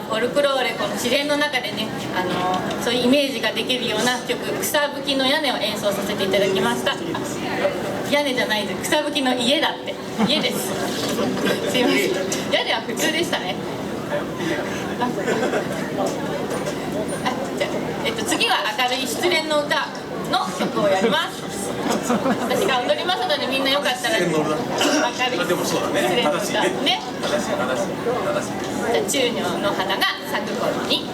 フォルクローレ、この自然の中でね、そういうイメージができるような曲「草吹きの屋根」を演奏させていただきました。屋根じゃないです、草吹きの家だって、家ですすいません、屋根は普通でしたね。じゃあ、次は明るい失恋の歌の曲をやります。私が踊りますので、みんなよかったら明るい失恋の歌ね。じゃあ、中尿の花が咲く頃に。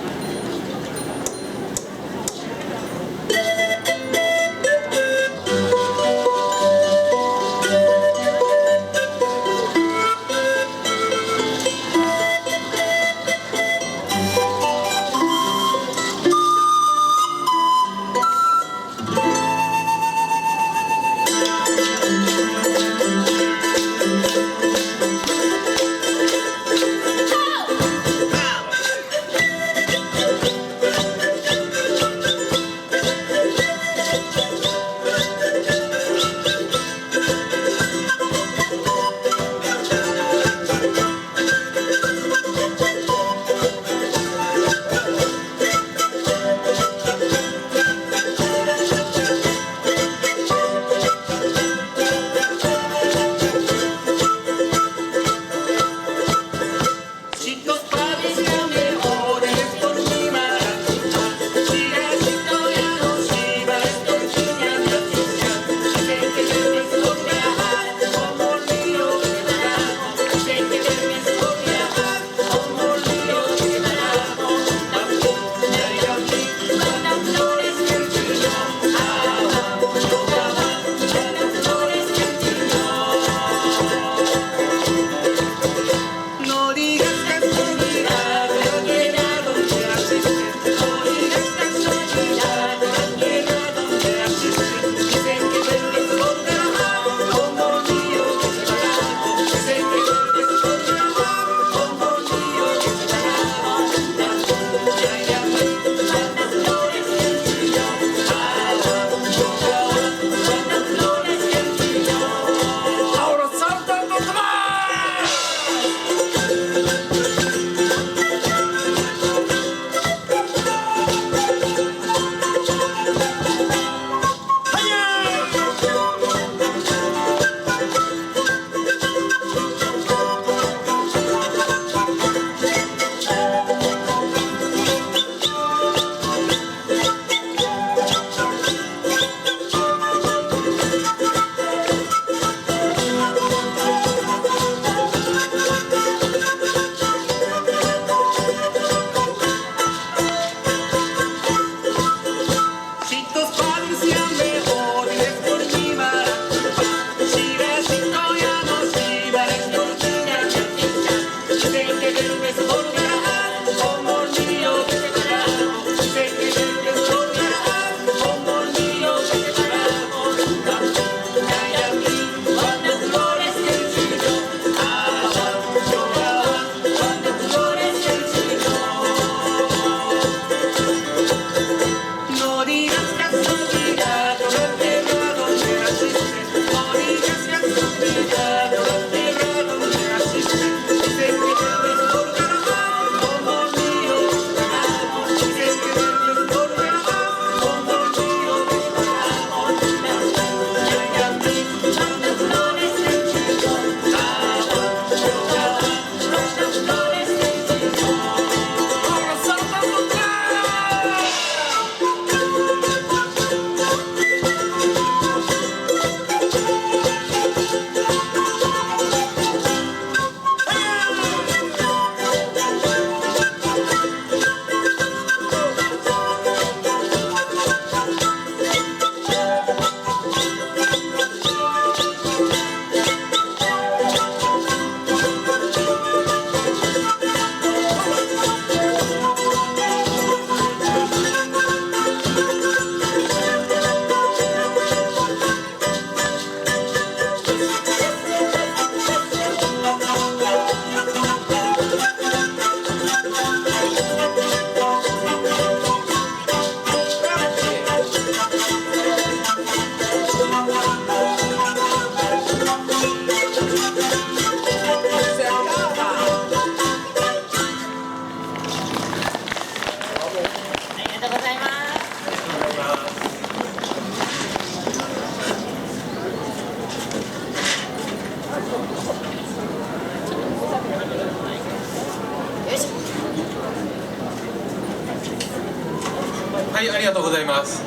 はい、ありがとうございます。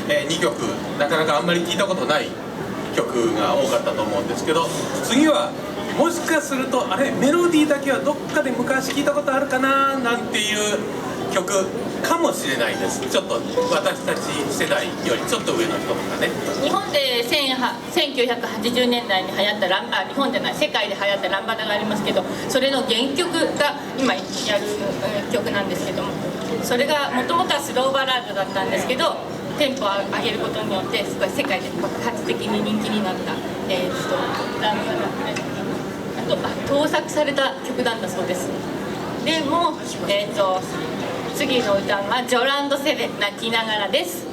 2曲なかなかあんまり聞いたことない曲が多かったと思うんですけど、次はもしかするとあれメロディーだけはどっかで昔聞いたことあるかななんていう曲かもしれないです。ちょっと私たち世代よりちょっと上の人とかね。日本で1980年代に流行った日本じゃない世界で流行ったランバダがありますけど、それの原曲が今やる曲なんですけども、それがもともとはスローバラードだったんですけど、テンポを上げることによってすごい世界で爆発的に人気になったランバダ、あと盗作された曲なんだそうです。でも次の歌はジョランドセレ泣きながらです。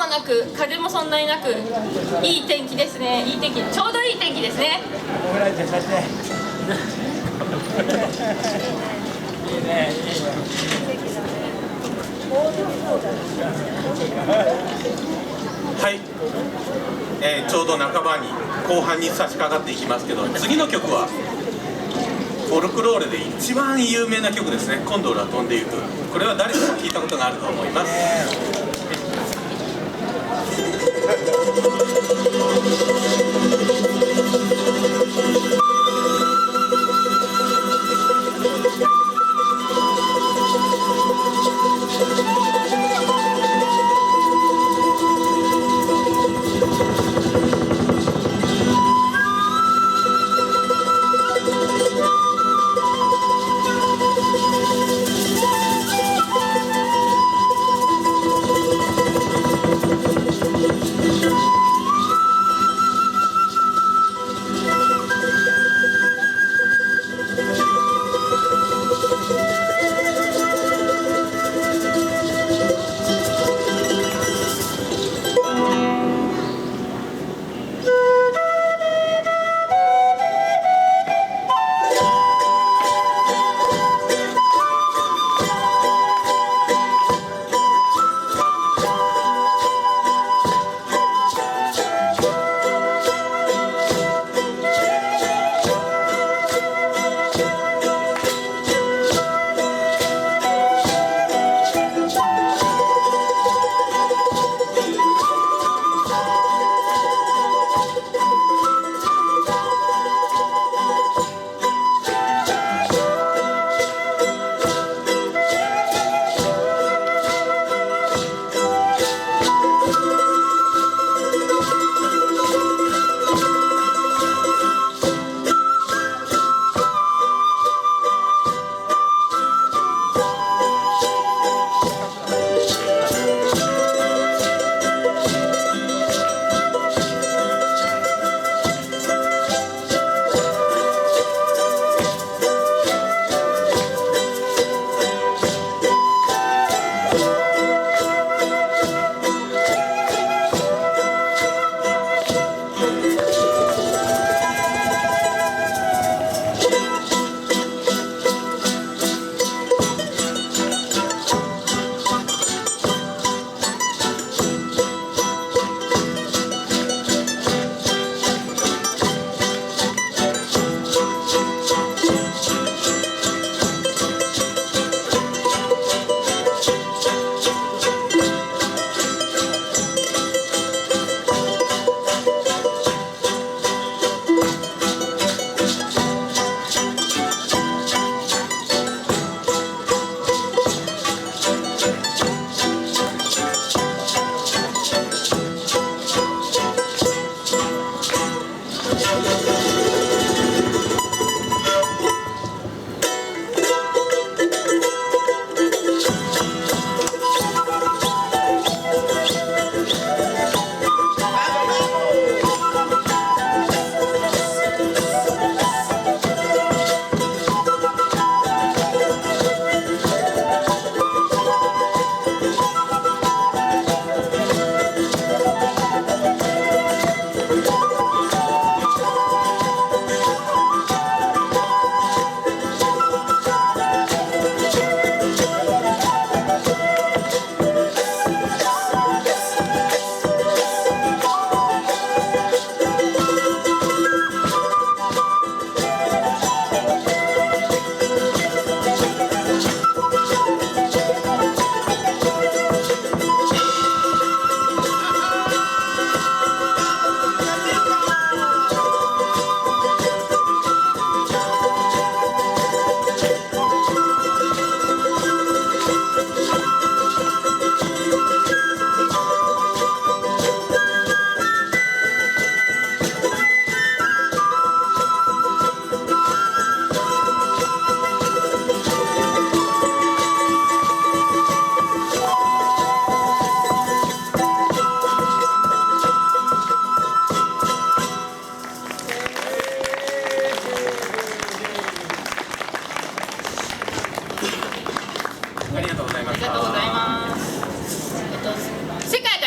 もなく風もそんなになくいい天気ですね。いい天気、ちょうどいい天気ですね。いいね、いいね。はい、ちょうど半ばに後半に差し掛かっていきますけど、次の曲はフォルクローレで一番有名な曲ですね。コンドルは飛んでいく。これは誰でも聞いたことがあると思います。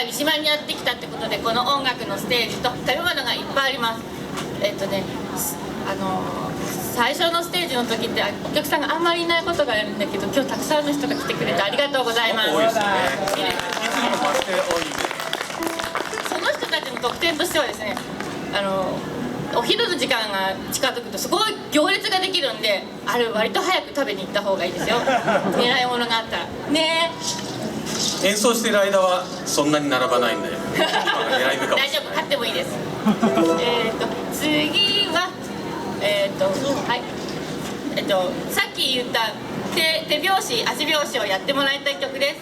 日三島にやってきたってことで、この音楽のステージと食べ物がいっぱいあります。最初のステージの時ってお客さんがあんまりいないことがあるんだけど、今日たくさんの人が来てくれてありがとうございます。多いですね。いつにも増して多いんで。その人たちの特典としてはですね、お昼の時間が近づくとすごい行列ができるんで、割と早く食べに行った方がいいですよ。狙い物があったらね。演奏している間はそんなに並ばないんで狙い目かも。大丈夫、買ってもいいです。次ははい、さっき言った手拍子足拍子をやってもらいたい曲で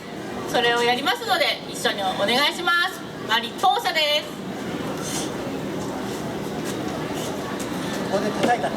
す。それをやりますので一緒にお願いします。マリポーサです。ここで叩いたの。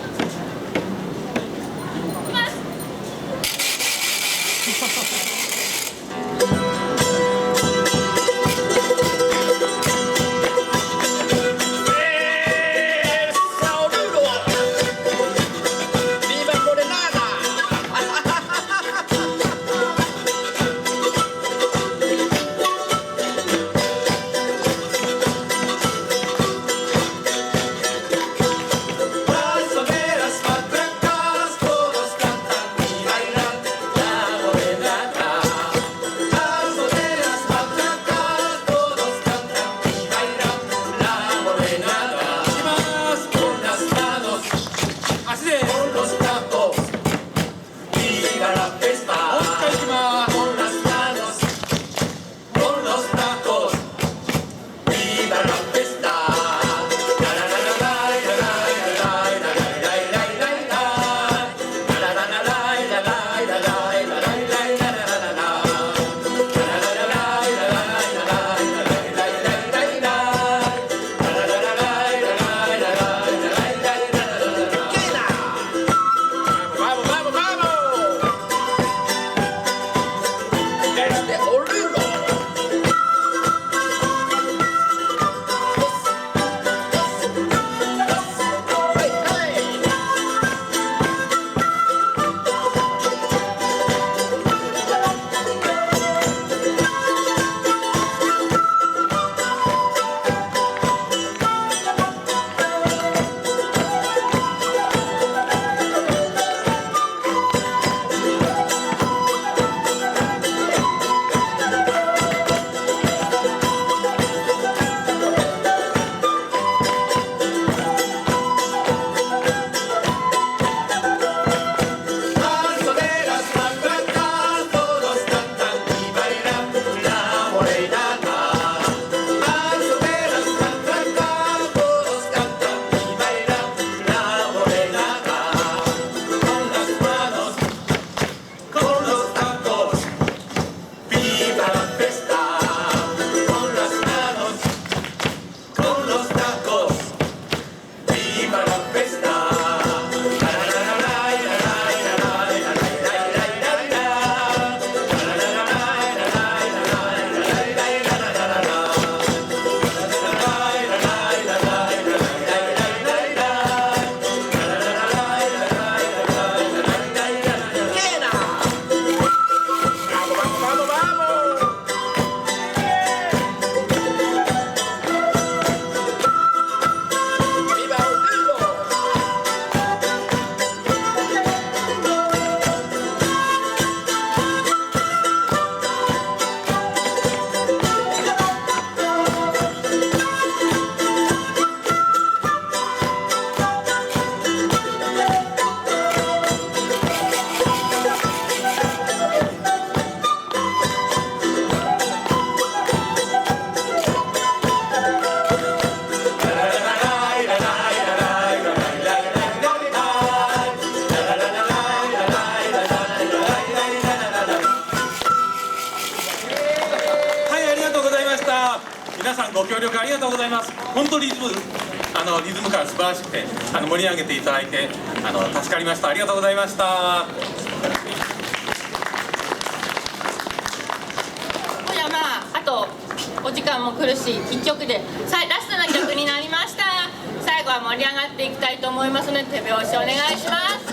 皆さんご協力ありがとうございます。本当にリズム感素晴らしくて盛り上げていただいて助かりました。ありがとうございました。今夜あとお時間も来るし1曲でラストの曲になりました。最後は盛り上がっていきたいと思いますので手拍子お願いします。